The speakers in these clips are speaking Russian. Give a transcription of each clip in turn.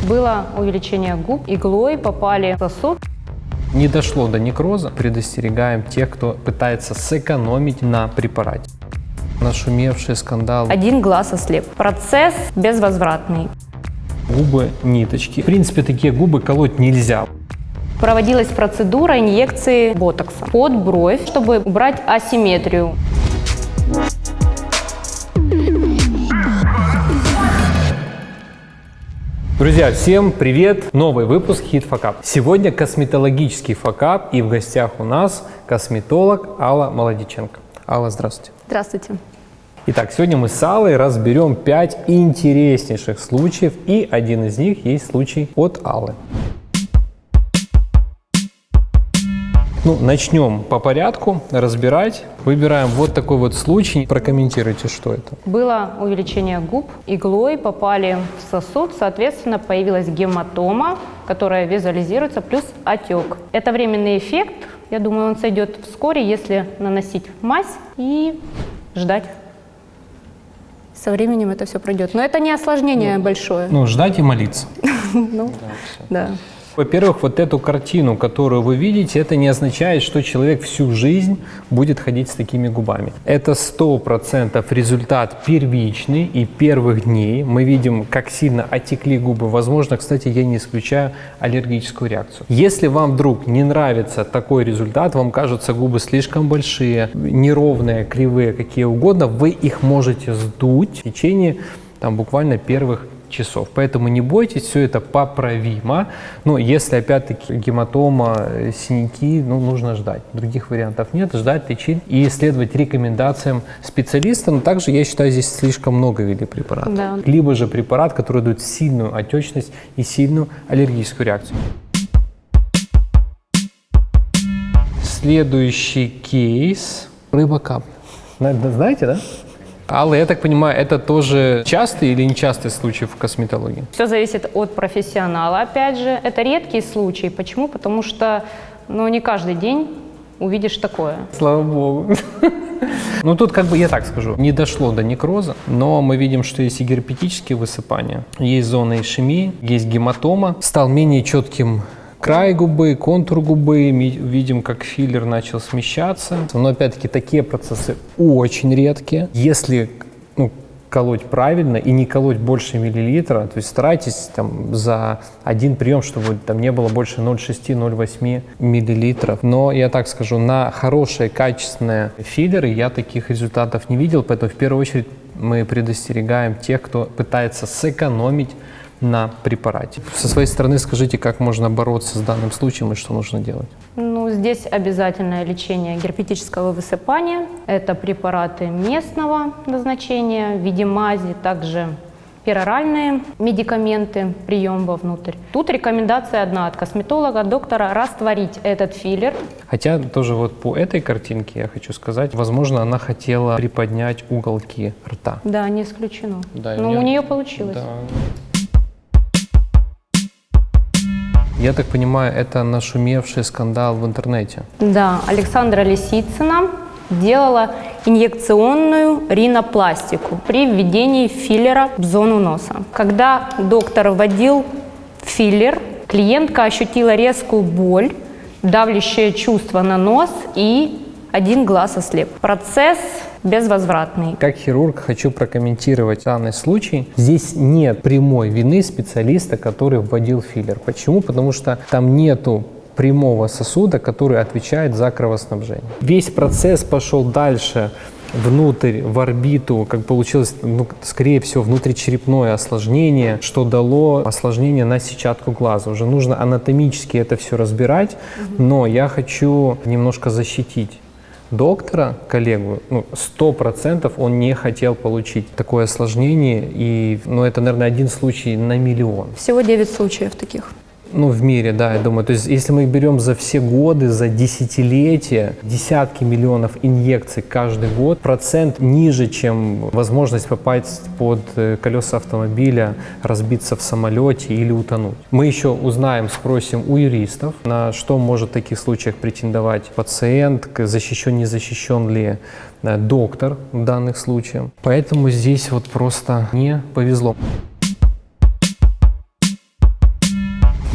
Было увеличение губ, иглой попали в сосуд. Не дошло до некроза, предостерегаем тех, кто пытается сэкономить на препарате. Нашумевший скандал. Один глаз ослеп. Процесс безвозвратный. Губы ниточки. В принципе, такие губы колоть нельзя. Проводилась процедура инъекции ботокса под бровь, чтобы убрать асимметрию. Друзья, всем привет! Новый выпуск Hit Fuck Up. Сегодня косметологический факап, и в гостях у нас косметолог Алла Молодиченко. Алла, здравствуйте. Здравствуйте. Итак, сегодня мы с Аллой разберем 5 интереснейших случаев, и один из них есть случай от Аллы. Начнем по порядку разбирать. Выбираем вот такой вот случай. Прокомментируйте, что это. Было увеличение губ, иглой попали в сосуд, соответственно, появилась гематома, которая визуализируется, плюс отек. Это временный эффект. Я думаю, он сойдет вскоре, если наносить мазь и ждать. Со временем это все пройдет. Но это не осложнение большое. Ждать и молиться. Да. Во-первых, вот эту картину, которую вы видите, это не означает, что человек всю жизнь будет ходить с такими губами. Это 100% результат первичный и первых дней. Мы видим, как сильно отекли губы. Возможно, кстати, я не исключаю аллергическую реакцию. Если вам вдруг не нравится такой результат, вам кажутся губы слишком большие, неровные, кривые, какие угодно, вы их можете сдуть в течение буквально первых часов. Поэтому не бойтесь, все это поправимо. Но если опять-таки гематома, синяки, нужно ждать. Других вариантов нет. Ждать, лечить и следовать рекомендациям специалиста. Но также, я считаю, здесь слишком много ввели препаратов. Да. Либо же препарат, который дает сильную отечность и сильную аллергическую реакцию. Следующий кейс. Рыба-капля. Знаете, да? Алла, я так понимаю, это тоже частый или нечастый случай в косметологии? Все зависит от профессионала, опять же. Это редкий случай. Почему? Потому что не каждый день увидишь такое. Слава богу. Тут я так скажу, не дошло до некроза, но мы видим, что есть и герпетические высыпания, есть зона ишемии, есть гематома. Стал менее четким край губы, контур губы, видим, как филлер начал смещаться. Но опять-таки такие процессы очень редкие. Если колоть правильно и не колоть больше миллилитра, то есть старайтесь за один прием, чтобы не было больше 0,6-0,8 миллилитров. Но я так скажу, на хорошие, качественные филлеры я таких результатов не видел, поэтому в первую очередь мы предостерегаем тех, кто пытается сэкономить на препарате. Со своей стороны скажите, как можно бороться с данным случаем и что нужно делать? Здесь обязательное лечение герпетического высыпания. Это препараты местного назначения в виде мази, также пероральные медикаменты, прием вовнутрь. Тут рекомендация одна от косметолога, доктора, растворить этот филлер. Хотя тоже по этой картинке я хочу сказать, возможно, она хотела приподнять уголки рта. Да, не исключено. Да, у нее получилось. Да. Я так понимаю, это нашумевший скандал в интернете. Да, Александра Лисицына делала инъекционную ринопластику при введении филлера в зону носа. Когда доктор вводил филлер, клиентка ощутила резкую боль, давящее чувство на нос и один глаз ослеп. Процесс безвозвратный. Как хирург хочу прокомментировать данный случай. Здесь нет прямой вины специалиста, который вводил филлер. Почему? Потому что там нету прямого сосуда, который отвечает за кровоснабжение. Весь процесс пошел дальше, внутрь, в орбиту, получилось, скорее всего, внутричерепное осложнение, что дало осложнение на сетчатку глаза. Уже нужно анатомически это все разбирать, но я хочу немножко защитить доктора, коллегу. 100% он не хотел получить такое осложнение, и это, наверное, один случай на миллион. Всего 9 случаев таких. В мире, да, я думаю. То есть, если мы берем за все годы, за десятилетия, десятки миллионов инъекций каждый год, процент ниже, чем возможность попасть под колеса автомобиля, разбиться в самолете или утонуть. Мы еще узнаем, спросим у юристов, на что может в таких случаях претендовать пациент, защищен, не защищен ли доктор в данных случаях. Поэтому здесь просто не повезло.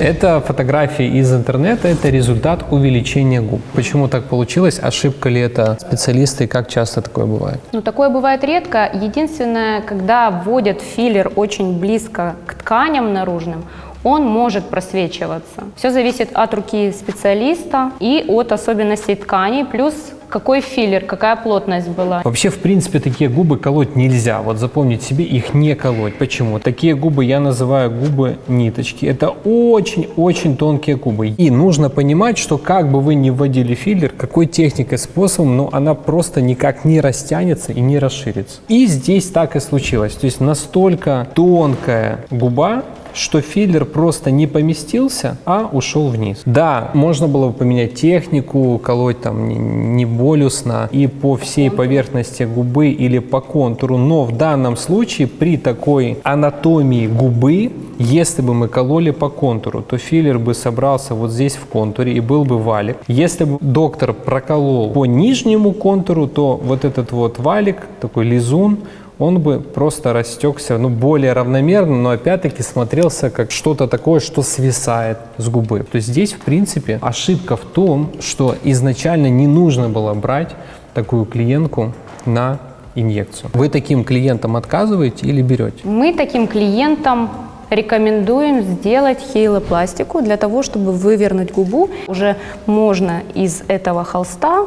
Это фотографии из интернета, это результат увеличения губ. Почему так получилось? Ошибка ли это специалисты и как часто такое бывает? Ну, такое бывает редко. Единственное, когда вводят филлер очень близко к тканям наружным, он может просвечиваться. Все зависит от руки специалиста и от особенностей тканей, плюс какой филлер, какая плотность была. Вообще, в принципе, такие губы колоть нельзя. Вот запомните себе, их не колоть. Почему? Такие губы я называю губы ниточки. Это очень-очень тонкие губы. И нужно понимать, что как бы вы ни вводили филлер, какой техникой, способом, но она просто никак не растянется и не расширится. И здесь так и случилось. То есть настолько тонкая губа, что филлер просто не поместился, а ушел вниз. Да, можно было бы поменять технику, колоть там не болюсно и по всей поверхности губы или по контуру, но в данном случае при такой анатомии губы, если бы мы кололи по контуру, то филлер бы собрался вот здесь в контуре и был бы валик. Если бы доктор проколол по нижнему контуру, то вот этот вот валик, такой лизун, он бы просто растекся, более равномерно, но опять-таки смотрелся как что-то такое, что свисает с губы. То есть здесь, в принципе, ошибка в том, что изначально не нужно было брать такую клиентку на инъекцию. Вы таким клиентам отказываете или берете? Мы таким клиентам рекомендуем сделать хейлопластику для того, чтобы вывернуть губу. Уже можно из этого холста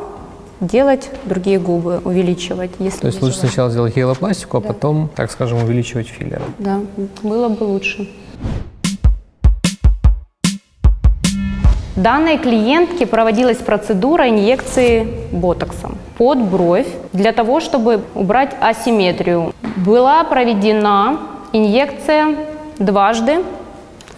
делать другие губы, увеличивать. Если То есть лучше сначала сделать хейлопластику, а потом, так скажем, увеличивать филлеры. Да, было бы лучше. Данной клиентке проводилась процедура инъекции ботоксом под бровь для того, чтобы убрать асимметрию. Была проведена инъекция дважды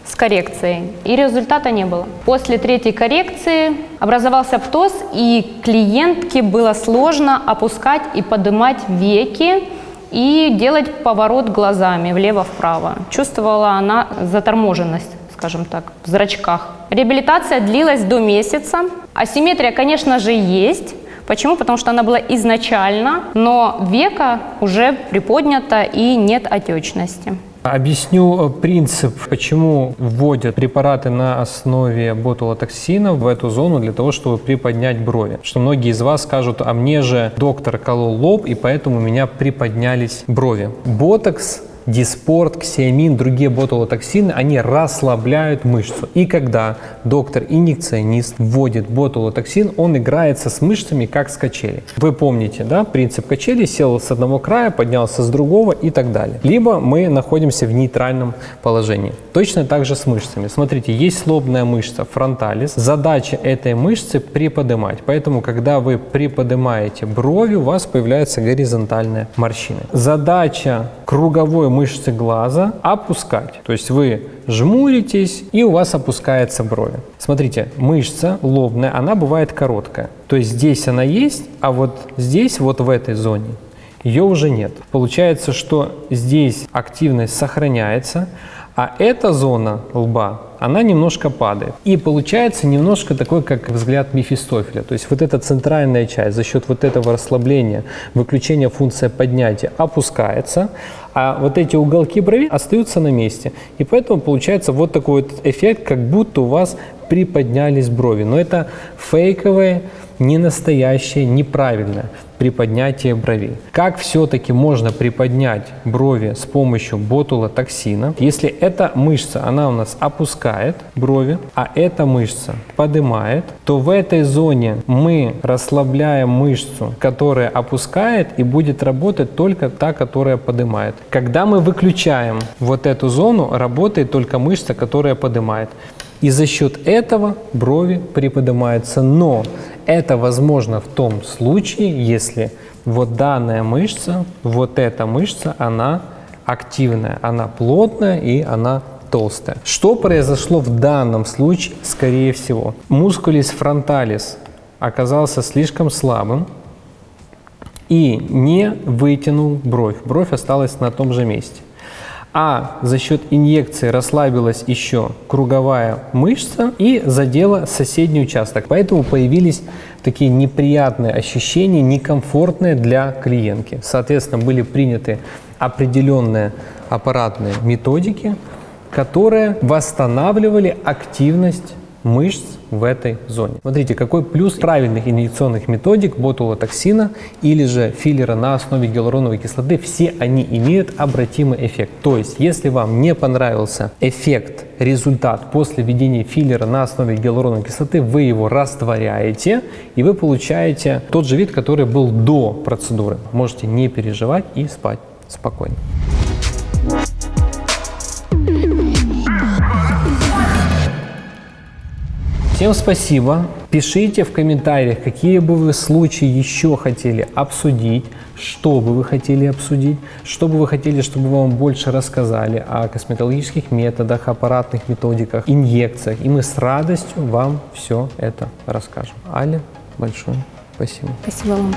с коррекцией, и результата не было. После третьей коррекции образовался птоз, и клиентке было сложно опускать и поднимать веки и делать поворот глазами влево-вправо. Чувствовала она заторможенность, скажем так, в зрачках. Реабилитация длилась до месяца. Асимметрия, конечно же, есть. Почему? Потому что она была изначально, но века уже приподнята и нет отечности. Объясню принцип, почему вводят препараты на основе ботулотоксина в эту зону для того, чтобы приподнять брови. Что многие из вас скажут, а мне же доктор колол лоб, и поэтому у меня приподнялись брови. Ботокс, диспорт, ксиамин, другие ботулотоксины, они расслабляют мышцу. И когда доктор-инъекционист вводит ботулотоксин, он играется с мышцами, как с качели. Вы помните, да, принцип качели: сел с одного края, поднялся с другого и так далее. Либо мы находимся в нейтральном положении. Точно так же с мышцами. Смотрите, есть лобная мышца фронталис. Задача этой мышцы приподнимать. Поэтому, когда вы приподнимаете брови, у вас появляются горизонтальные морщины. Задача круговой мышцы глаза опускать. То есть вы жмуритесь, и у вас опускается брови. Смотрите, мышца лобная, она бывает короткая. То есть здесь она есть, а вот здесь, вот в этой зоне, ее уже нет. Получается, что здесь активность сохраняется, а эта зона лба, она немножко падает. И получается немножко такой, как взгляд Мефистофеля. То есть вот эта центральная часть за счет вот этого расслабления, выключения функции поднятия опускается, а вот эти уголки брови остаются на месте. И поэтому получается вот такой вот эффект, как будто у вас приподнялись брови. Но это фейковое, не настоящее, неправильное приподнятие бровей. Как все-таки можно приподнять брови с помощью ботулотоксина? Если эта мышца, она у нас опускает брови, а эта мышца поднимает, то в этой зоне мы расслабляем мышцу, которая опускает, и будет работать только та, которая поднимает. Когда мы выключаем вот эту зону, работает только мышца, которая поднимает. И за счет этого брови приподнимаются. Но это возможно в том случае, если вот данная мышца, вот эта мышца, она активная, она плотная и она толстая. Что произошло в данном случае, скорее всего? Мускулис фронталис оказался слишком слабым и не вытянул бровь. Бровь осталась на том же месте. А за счет инъекции расслабилась еще круговая мышца и задела соседний участок. Поэтому появились такие неприятные ощущения, некомфортные для клиентки. Соответственно, были приняты определенные аппаратные методики которые восстанавливали активность мышц в этой зоне. Смотрите, какой плюс правильных инъекционных методик ботулотоксина или же филлера на основе гиалуроновой кислоты. Все они имеют обратимый эффект. То есть, если вам не понравился эффект, результат после введения филлера на основе гиалуроновой кислоты, вы его растворяете, и вы получаете тот же вид, который был до процедуры. Можете не переживать и спать спокойно. Всем спасибо. Пишите в комментариях, какие бы вы случаи еще хотели обсудить, что бы вы хотели обсудить, что бы вы хотели, чтобы вам больше рассказали о косметологических методах, аппаратных методиках, инъекциях. И мы с радостью вам все это расскажем. Аля, большое спасибо. Спасибо вам.